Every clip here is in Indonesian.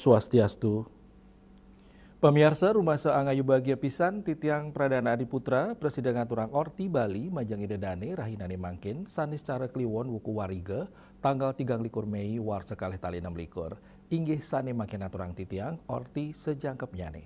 Swastiastu. Pemirsa Rumah Seangayu Bahagia Pisan Titiang Pradana Adiputra Presiden Ngaturang Orti Bali Majang Idedane Rahinane Mangkin sanis cara kliwon wuku wariga tanggal 3 Mei war sekalih tali 6 likur. Inggih sane makin aturang titiang Orti sejangkep nyane.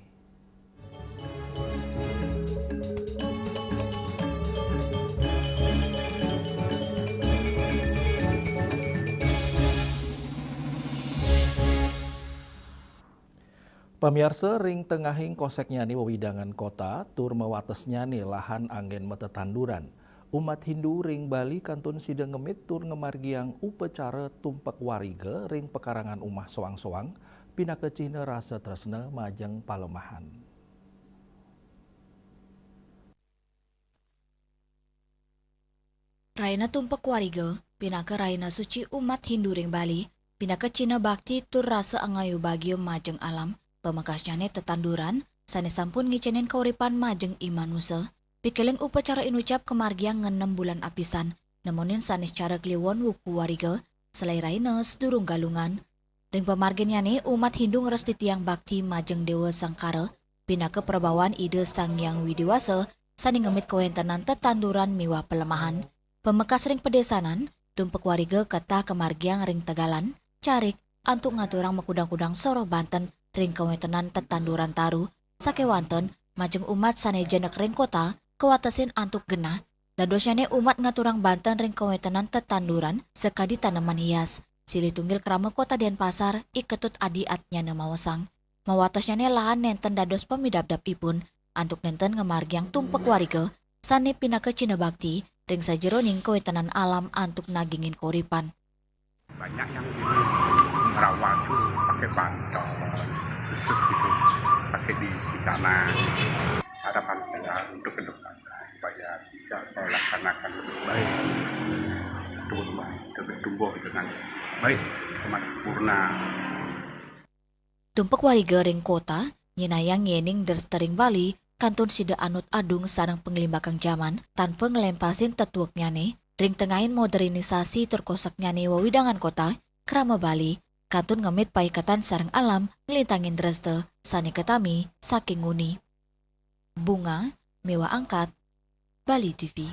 Pemirsa ring tengahing kosek nyani wewidangan kota tur mewates nyani lahan anggen metetanduran. Umat Hindu ring Bali kantun sideng ngemit tur ngemargiang upacara tumpak wariga ring pekarangan umah soang-soang pinaka cina rasa tresna majeng palemahan. Raina tumpak wariga pinaka raina suci umat Hindu ring Bali pinaka cina bakti tur rasa angayu bagio majeng alam. Pemekasnyane tetanduran, sane sampun ngicenin kauripan majeng imanusa. Pikeleng upacara inucap kemargiang 6 bulan apisan, nemonin sanes cara kliwon wuku wariga, selai raina sedurung galungan. Ring pemarginyane umat Hindu ngeresti tiang bakti majeng Dewa Sangkara, pinaka perbawaan ide Sang Yang Widiwasa, sane ngemit kawentenan tetanduran miwah pelemahan. Pemekas ring pedesanan, tumpek wariga kata kemargiang ring Tegalan, carik, antuk ngaturang mekudang-kudang soro Banten, ring kawentenan tetanduran taru, sakewanten majeng umat sanejenek ring kota, kewatesin antuk genah, dan dosyane umat ngaturang Banten ring kawentenan tetanduran, sekadi tanaman hias, silih tunggil kerama kota Denpasar, iketut adi atnya nemawasang. Mawatasnyane lahan nenten dados pemidap-dapipun, antuk nenten ngemargiang tumpek wariga, sane pinaka cina bakti, ring sajeroning kawentenan alam antuk nagingin koripan. Banyak yang ini merawat tuh pakai bantal khusus gitu, pakai di sana. Harapan saya untuk ke depan supaya bisa saya laksanakan lebih baik, tumbuh dengan baik, dengan sempurna. Tumpek wariga ring kota, nyinayang yening derstering Bali, kantun sida anut adung sarang pengelimbakang zaman, tanpa ngelempasin tetuak nyane, ring tengahin modernisasi terkosak nyane wawidangan kota, kerama Bali, kantun ngemit paikatan sarang alam, ngelintangin dreste, sani ketami, saking uni. Bunga, Mewah Angkat, Bali TV.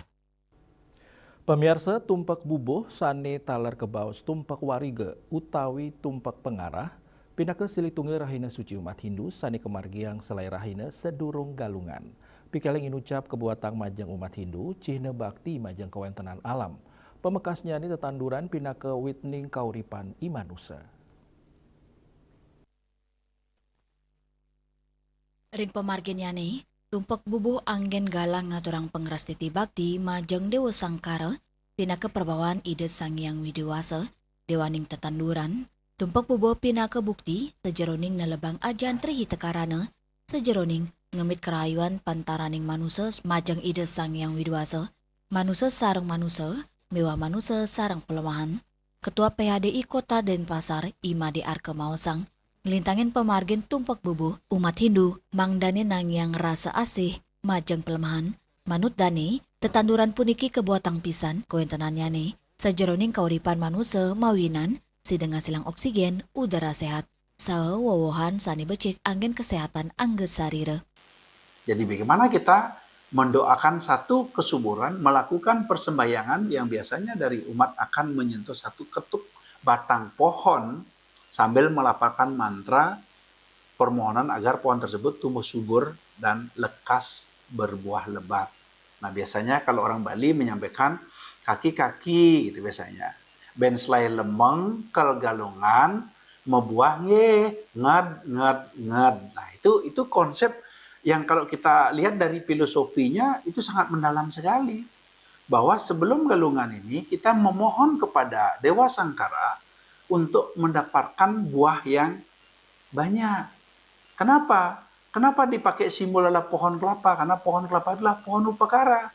Pemirsa tumpak bubuh sane talar kebaus tumpak wariga utawi tumpak pengarah, pinaka silih tunggil rahina suci umat Hindu sane kemargiang selai rahina sedurung galungan. Pikeleng inucap kebuatan majeng umat Hindu cihna bakti majeng kawentenan alam. Pemekasnya ini tetanduran pinaka witning kauripan imanusa. Ring pemarginyane, tumpak bubuh anggen galang ngaturang pengrastiti bakti majeng Dewa Sangkara, pinaka perbawaan ide Sang Yang Widiwasa, dewaning tetanduran, tumpak bubuh pinaka bukti sejeroning nelebang ajan trihi tekarana, sejeroning ngemit kerayuan pantaraning manusia majeng ide Sang Yang Widiwasa, manusia sarang manusia, mewah manusia sarang pelemahan. Ketua PHDI Kota Denpasar, Imade Arke Mawasang, ngelintangin pemargin tumpak bubuh umat Hindu, Mang Dane nang yang rasa asih, majeng pelemahan, manut dane, tetanduran puniki kebuatang pisan, kawentenannya nih, sejeroning kauripan manusia mawinan, sideng ngasilang oksigen, udara sehat, sawowohan sani becik angin kesehatan angge sarire. Jadi bagaimana kita mendoakan satu kesuburan, melakukan persembahyangan yang biasanya dari umat akan menyentuh satu ketuk batang pohon sambil melafalkan mantra permohonan agar pohon tersebut tumbuh subur dan lekas berbuah lebat. Nah biasanya kalau orang Bali menyampaikan kaki-kaki gitu biasanya. Ben selai lemeng kel galungan mebuah ngad. Nah itu konsep yang kalau kita lihat dari filosofinya itu sangat mendalam sekali. Bahwa sebelum galungan ini kita memohon kepada Dewa Sangkara untuk mendapatkan buah yang banyak. Kenapa? Kenapa dipakai simbol adalah pohon kelapa? Karena pohon kelapa adalah pohon upakara.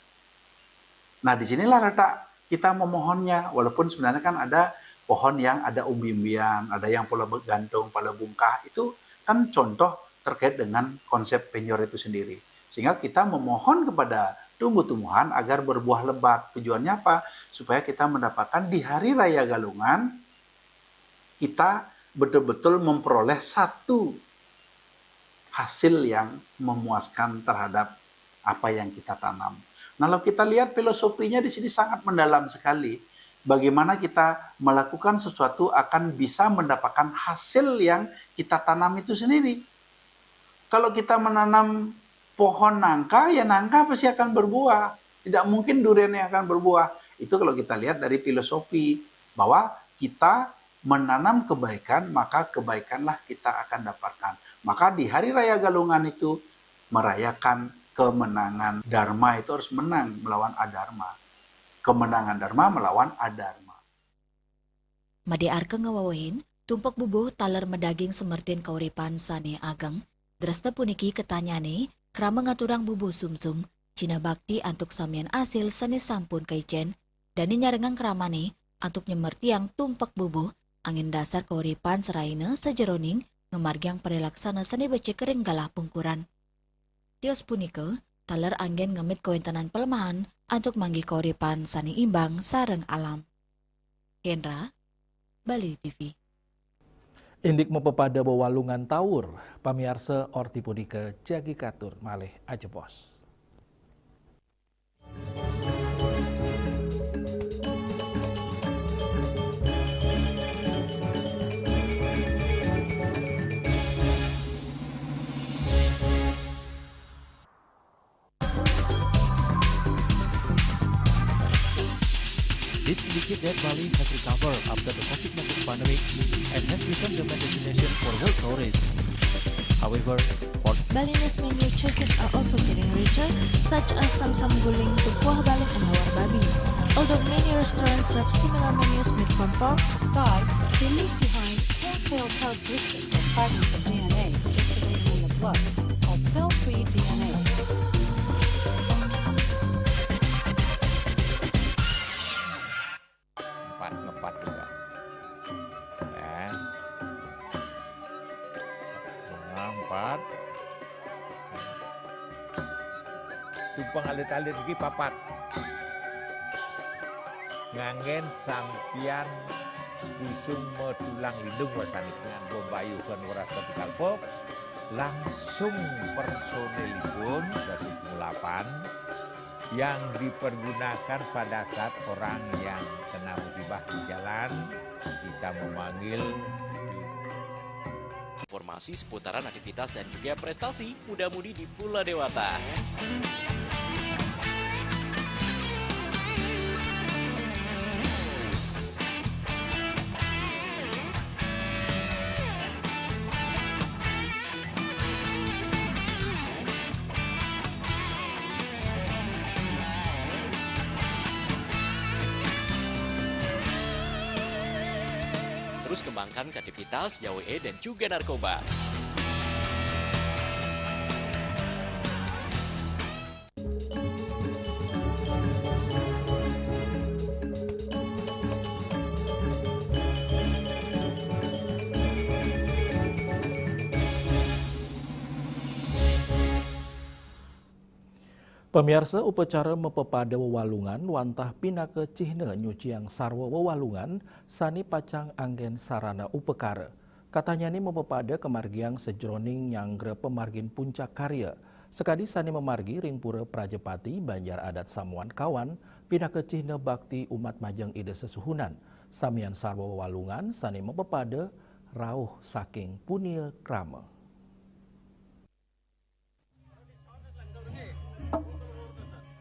Nah disinilah letak kita memohonnya. Walaupun sebenarnya kan ada pohon yang ada umbi-umbian, ada yang pala gantung, pala bungkah. Itu kan contoh terkait dengan konsep penyor itu sendiri. Sehingga kita memohon kepada tumbuh-tumbuhan agar berbuah lebat. Tujuannya apa? Supaya kita mendapatkan di hari raya Galungan, kita betul-betul memperoleh satu hasil yang memuaskan terhadap apa yang kita tanam. Nah, kalau kita lihat filosofinya di sini sangat mendalam sekali. Bagaimana kita melakukan sesuatu akan bisa mendapatkan hasil yang kita tanam itu sendiri. Kalau kita menanam pohon nangka, ya nangka pasti akan berbuah. Tidak mungkin durian yang akan berbuah. Itu kalau kita lihat dari filosofi bahwa kita menanam kebaikan, maka kebaikanlah kita akan dapatkan. Maka di Hari Raya Galungan itu merayakan kemenangan Dharma, itu harus menang melawan adharma. Kemenangan Dharma melawan adharma. Made arke ngawawahin, tumpak bubuh taler medaging semertin kauripan sane ageng, dresta puniki ketanyane, krama ngaturang bubuh sumsum, cina bakti antuk samian asil sane sampun kaicen, dan nyarengang kramane, antuk nyemertiang tumpak bubuh, angin dasar kauripan seraina sejeroning, ngemargiang perilaksana sane becek kering galah pungkuran. Tios punika, taler anggen ngemit kewentanan pelemahan antuk manggi kauripan sani imbang sareng alam. Hendra, Bali TV. Indik mepepada bewalungan tawur, pamiarsa orti punika jagi katur malih ajepos. This indicates that Bali has recovered after the COVID-19 pandemic and has become the main destination for world tourists. However, Balinese menu choices are also getting richer, such as samsam guling, tupuah balik, and hawar babi. Although many restaurants serve similar menus made from pork, Thai, they leave behind telltale characteristics of fragments of DNA circulating in the blood, called cell-free DNA. Ngepat juga ya, empat tumpang alit-alit lagi papat ngangen sampian busung metulang lindung wasani dengan bombayu kan warasa dikalpok langsung personelipun 108 yang dipergunakan pada saat orang yang kena musibah di jalan, kita memanggil. Informasi seputaran aktivitas dan juga prestasi muda-mudi di Pulau Dewata. Terus kembangkan kreativitas, YWE dan juga narkoba. Pemirsa, upacara mepepada wewalungan wantah pinaka cihna nyuciang sarwa wewalungan sani pacang anggen sarana upekara. Katanya ni mepepada kemargiang sejroning nyanggra pemargin puncak karya. Sekadi sani memargi ring pura Prajepati Banjar Adat Samuan Kawan pinaka cihna bakti umat majeng ide sesuhunan. Samian sarwa wewalungan sani mepepada rauh saking punia krama.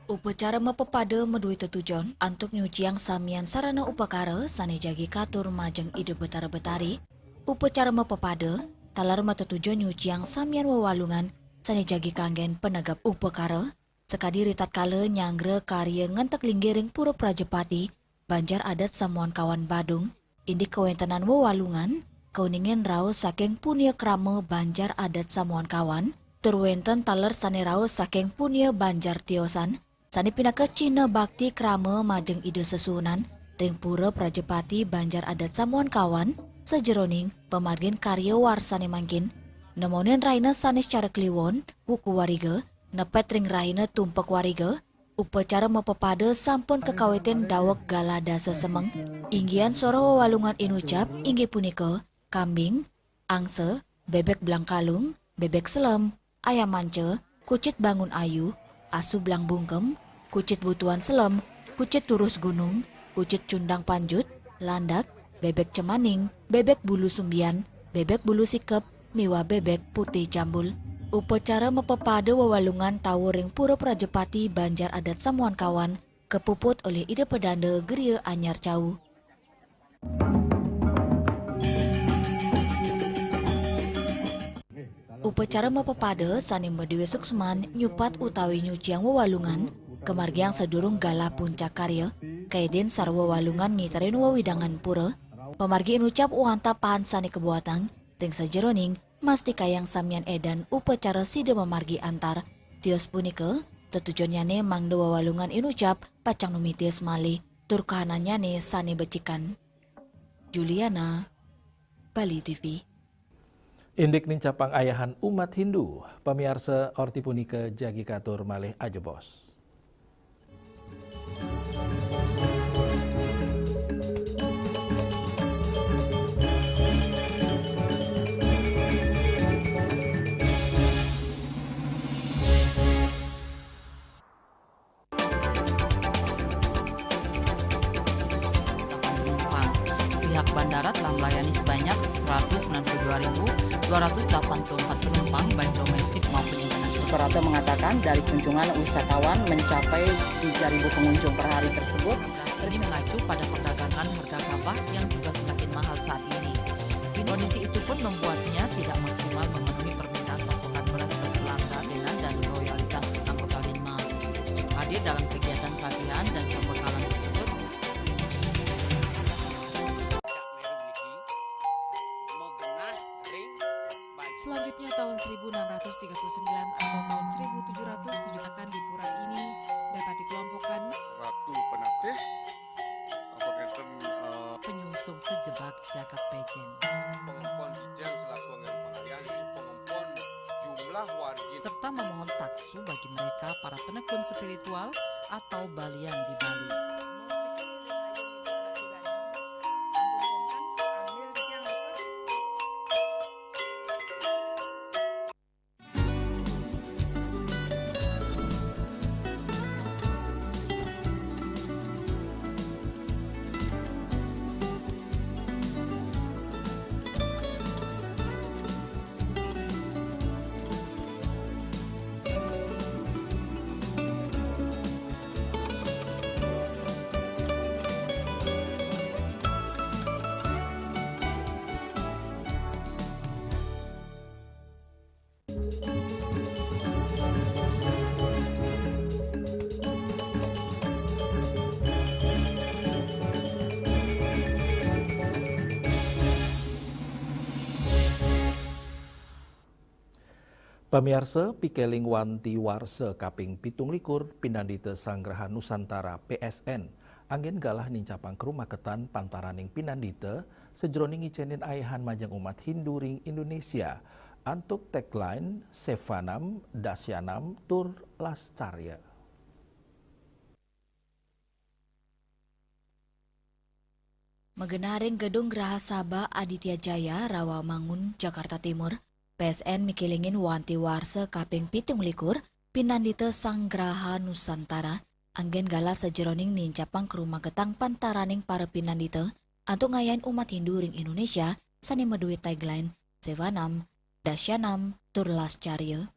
Upacara mepepada medui tetujon antuk nyuciang samian sarana upakara sane jagi katur majeng ide betara-betari. Upacara mepepada talar matetujon nyuciang samian wewalungan sane jagi kanggen penegap upakara. Sekadi ritat kala nyangre karya ngentek linggiring pura Prajepati Banjar Adat Samuan Kawan Badung indik kewentanan wewalungan kauningin rau saking punia krama Banjar Adat Samuan Kawan turwenten talar sane rau saking punia Banjar Tiosan sani pinaka Cina bakti krama majeng ide sesunan ring pura Prajepati Banjar Adat Samuan Kawan sejeroning pemargin karya warsane mangkin nemonin raina sanes cara kliwon wuku wariga nepet ring raina tumpak wariga upacara mepepada sampun kekaweten dawek galada sesemeng inggian soro wewalungan inucap inggih punika kambing, angse, bebek blangkalung, bebek selem, ayam mance, kucit bangun ayu, asu belang bungkem, kucit butuan selem, kucit turus gunung, kucit cundang panjut, landak, bebek cemaning, bebek bulu sumbian, bebek bulu sikep, miwa bebek putih jambul. Upacara mepepada wawalungan tawuring Pura Prajepati Banjar Adat Samuan Kawan kepuput oleh Ida Pedanda Geria Anyar Cau. Upacara mepepada sani Medewe Suksman nyupat utawi nyuciang wawalungan kemargiang sedurung gala puncak karya kaiden sarwa wawalungan ngiterin wawidangan pura pemargi ucap uanta pahan sani kebuatan ring sajeroning masti kayang samian edan upacara sida memargi antar tios punika tetujuannya mangde wawalungan inucap pacang numitias mali tur kahanannya ne sani becikan. Juliana, Bali TV. Indik nincapang ayahan umat Hindu, pamiarsa orti punika jagi katur malih ajebos. Pihak bandara telah melayani sebanyak 192.284 penumpang baik domestik maupun internasional. Suprapto mengatakan dari kunjungan wisatawan mencapai 3.000 pengunjung per hari tersebut. Ini mengacu pada perdagangan harga gabah yang juga semakin mahal saat ini. Kondisi itu pun membuatnya tidak maksimal memenuhi permintaan pasokan beras keberlangsungan dan loyalitas anggota Linmas. Hadir dalam kegiatan pelatihan dan pembekalan tersebut. Selanjutnya tahun 1639 atau tahun 1707 akan di pura ini dapat dikelompokkan Ratu Penatih, penyungsung sejebak jagat pejen. Pengempon Dijen selaku anggaran pengalian di pengempon jumlah warga serta memohon taksu bagi mereka para penekun spiritual atau balian di Bali. Pamiarsa pikeling wanti warsa kaping 17 Pinandita Sanggraha Nusantara PSN angin galah nincapang kerumaketan pantaraning Pinandita sejroning icenin ayahan majang umat Hindu ring Indonesia antuk tagline Sevanam Dasyanam Tur Lascarya. Megenaring Gedung Geraha Sabah Aditya Jaya Rawamangun Jakarta Timur PSN mikilingin wanti warsa kaping 17 Pinandita Sanggraha Nusantara anggen gala sejeroning nincapang kerumagetang pantaraning para Pinandita antuk ngayain umat Hindu ring Indonesia sani meduit tagline Sevanam Dasyanam Tur Lascarya.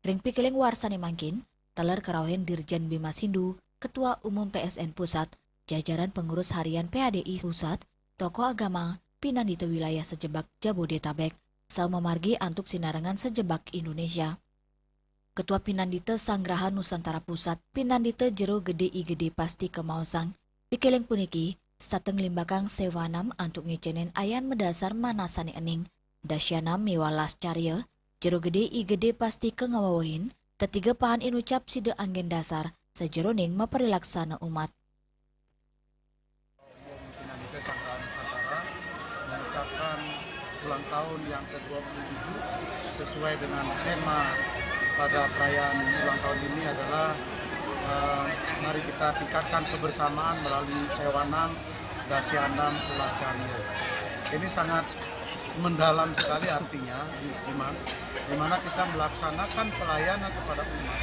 Ring pikiling warsani mangkin teler kerawhen Dirjen Bimas Hindu Ketua Umum PSN Pusat jajaran pengurus harian PADI Pusat tokoh agama Pinandita wilayah sejebak Jabodetabek Salma Margi antuk sinarangan sejebak Indonesia. Ketua Pinandita Sanggraha Nusantara Pusat Pinandita Jero Gede I Gede Pasti Kemausang pikeleng puniki stateng limbakang Sevanam antuk ngicenen ayan medasar manasani ening Dasyanam miwa Lascarya Jero Gede I Gede Pasti Kengawawahin ketiga pahan inucap side anggen dasar sejeroning maperilaksana umat. Pinandita Sanggraha Nusantara mengucapkan ulang tahun yang ke-27 sesuai dengan tema pada perayaan ulang tahun ini adalah mari kita tingkatkan kebersamaan melalui Sevanam Dasyanam Lascarya. Ini sangat mendalam sekali artinya, di mana kita melaksanakan pelayanan kepada umat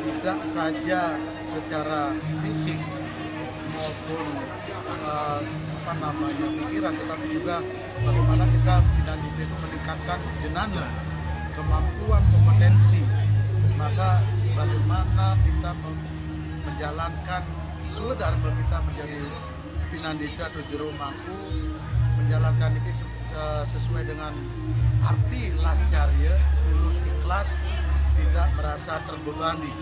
tidak saja secara fisik maupun pikiran, tetapi juga bagaimana kita itu meningkatkan jenana, kemampuan, kompetensi. Maka bagaimana kita menjalankan dharma kita menjadi Pinandita atau juru mampu menjalankan ini sesuai dengan arti lascarya, tulus ikhlas, tidak merasa terbebani.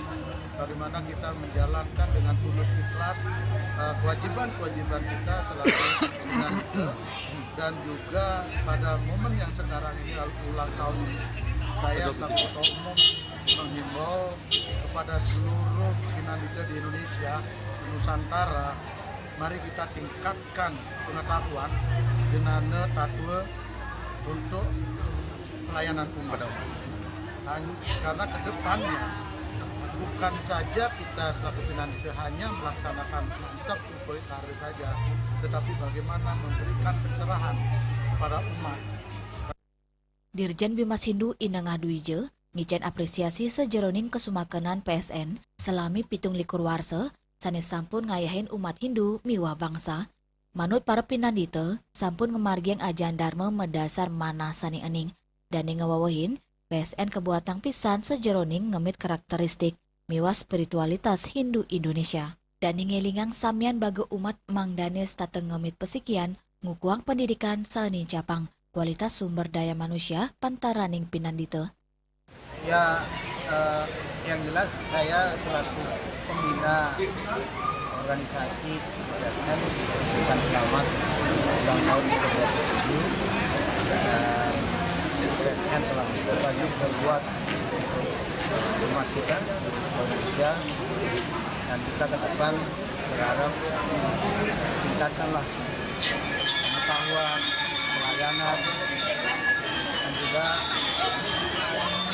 Bagaimana kita menjalankan dengan tulus ikhlas kewajiban-kewajiban kita selaku Pinandita, dan juga pada momen yang sekarang ini ulang tahun ini, saya selaku Ketua Umum menghimbau kepada seluruh Pinandita di Indonesia, di Nusantara, mari kita tingkatkan pengetahuan jenana tatwa untuk pelayanan umat. Karena ke depannya bukan saja kita selaku Pinandita hanya melaksanakan mantap untuk karir saja, tetapi bagaimana memberikan pencerahan kepada umat. Dirjen Bimas Hindu Inang Aduije ngicen apresiasi sejeroning kesumakenan PSN selami 17 warsa sanes sampun ngayahin umat Hindu miwah bangsa. Manut para Pinandita sampun ngemargiang ajan dharma mendasar mana sani ening dan ngawawahin PSN kebuatan pisan sejeroning ngemit karakteristik miwah spiritualitas Hindu Indonesia. Dan ngelingang samian baga umat mangdanes tateng ngemit pesikian ngukuang pendidikan saening capang kualitas sumber daya manusia pantaraning Pinandita. Ya, yang jelas saya selaku pembina organisasi seperti PSN ucapkan selamat ulang tahun ke-27 dan PSN telah banyak berbuat untuk umat kita di Indonesia, dan kita ke depan berharap tingkatkanlah pengetahuan, pelayanan, dan juga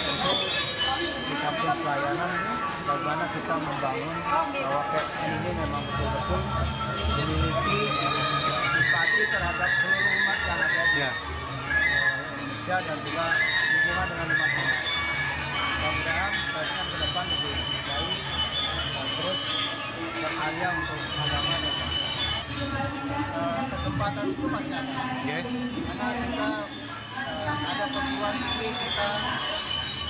untuk di samping pelayanan bagaimana kita membangun bahwa PSN ini memang betul-betul memiliki simpati terhadap seluruh umat yang ada di Indonesia dan juga hubungan dengan umat lain. Mudah-mudahan PSN ke depan lebih baik dan terus berkarya untuk agama dan bangsa. Kesempatan itu masih ada, karena kita ada perguruan tinggi kita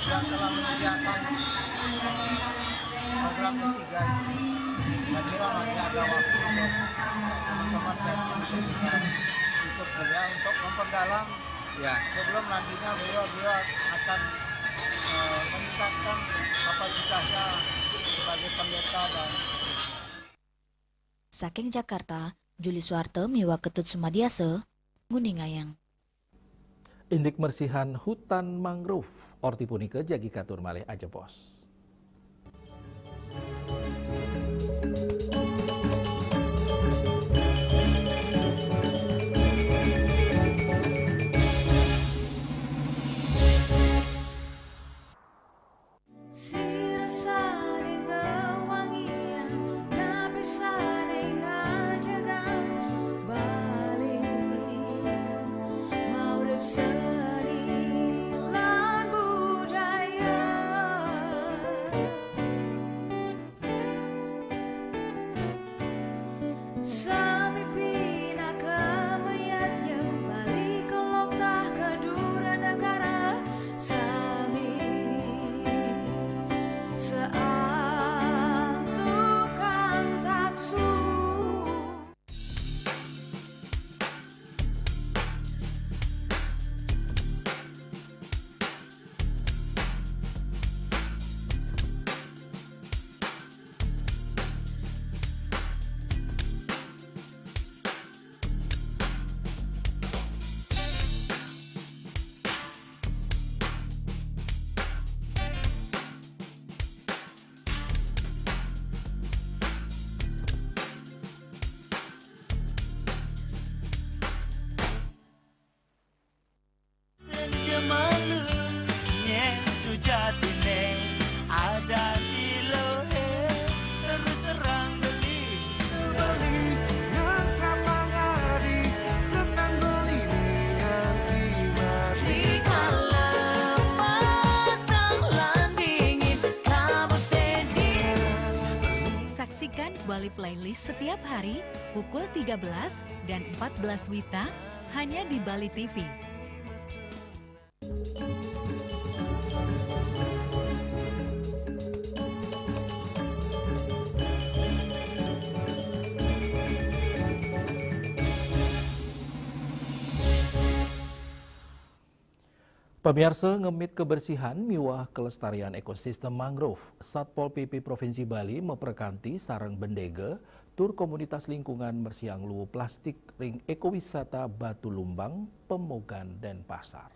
yang telah menyediakan program S3 ini. Saya kira masih ada waktu untuk teman-teman PSN itu bisa ikut kerja untuk memperdalam sebelum nantinya beliau akan meningkatkan kapasitasnya sebagai pendeta dan saking Jakarta, Juli Suwarte miwa Ketut Sumadiase, Nguningayang. Indik mersihan hutan mangrove, orti punika jagi katur malih aja bos. Bali Playlist setiap hari pukul 13 dan 14 WITA hanya di Bali TV. Pemirsa, ngemit kebersihan miwah kelestarian ekosistem mangrove, Satpol PP Provinsi Bali memperkanti sarang bendega tur komunitas lingkungan Mersiang Lu Plastik ring ekowisata Batu Lumbang, Pemogan, dan Pasar.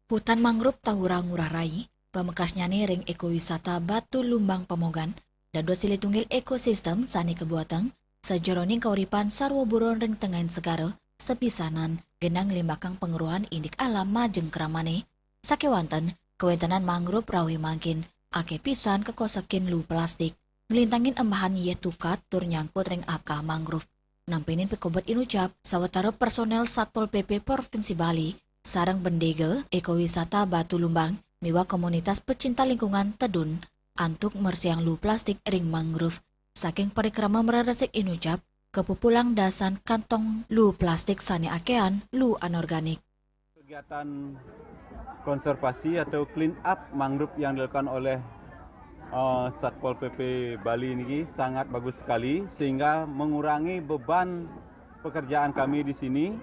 Hutan mangrove Tahura Ngurah Rai, pemekasnya nih ring ekowisata Batu Lumbang Pemogan, dan dua tunggil ekosistem sani kebuatan, sejeroning kauripan sarwa buron ring tengahin segara, sepisanan, genang limbakang pengeruhan indik alam majeng keramane, sakewanten, kewentanan mangrove rawi mangkin, ake pisan kekosakin lu plastik, ngelintangin embahan ye tukat tur nyangkut ring aka mangrove. Nampinin pekobat inucap, sawetara personel Satpol PP Provinsi Bali, sarang bendega ekowisata Batu Lumbang, miwa komunitas pecinta lingkungan Tedun, antuk Mersiang lu plastik ring mangrove. Saking parikrama meradasik inucap, kepupulang dasan kantong lu plastik sani akean lu anorganik. Kegiatan konservasi atau clean up mangrove yang dilakukan oleh Satpol PP Bali ini sangat bagus sekali, sehingga mengurangi beban pekerjaan kami di sini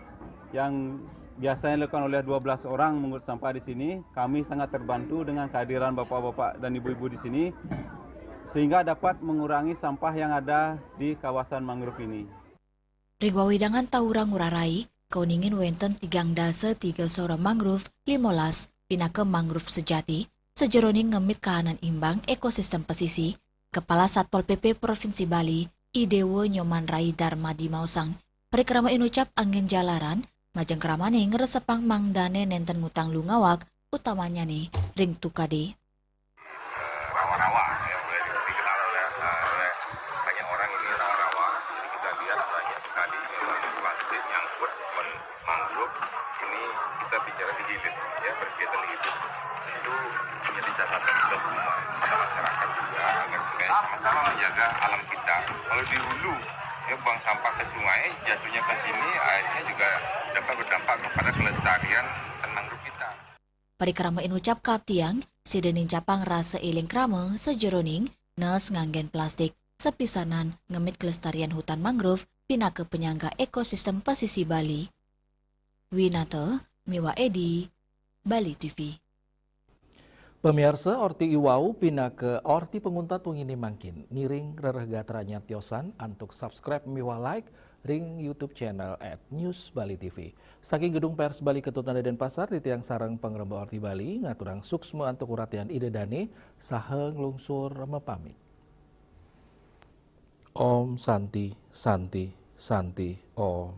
yang biasanya dilakukan oleh 12 orang mengut sampah di sini. Kami sangat terbantu dengan kehadiran bapak-bapak dan ibu-ibu di sini, sehingga dapat mengurangi sampah yang ada di kawasan mangrove ini. Rigwa widangan Tahura Ngurah Rai, kauningin wenten tigang dasa 3 sora mangrove 15 pinake mangrove sejati, sejeroning ngemit kahanan imbang ekosistem pesisi, Kepala Satpol PP Provinsi Bali, Idewo Nyoman Rai Dharma di Mausang, parikrama inucap angin jalaran, majeng keramane ngeresepang mangdane nenten ngutang lu ngawak, utamanya nih ring tukade. Sama-sama menjaga alam kita. Kalau di hulu, ya buang sampah ke sungai, jatuhnya ke sini, akhirnya juga dapat berdampak kepada kelestarian mangrove kita. Parikrama inucap kaptiang, sidening capang rasa iling krama sejeroning, nes nganggen plastik, sepisanan ngemit kelestarian hutan mangrove, pinake penyangga ekosistem pesisi Bali. Winata, Miwa Edi, Bali TV. Pemirsa, orti iwau pinake orti penguntat wengini mangkin. Ngiring rereh gatranya tiosan antuk subscribe miwa like ring YouTube channel @newsbali.tv. Saking gedung pers Bali Ketutan Denpasar di tiang sarang pengrembak orti Bali ngaturang suksma antuk uratian ide dane saha nglungsur mepamit. Om Santi Santi Santi Om.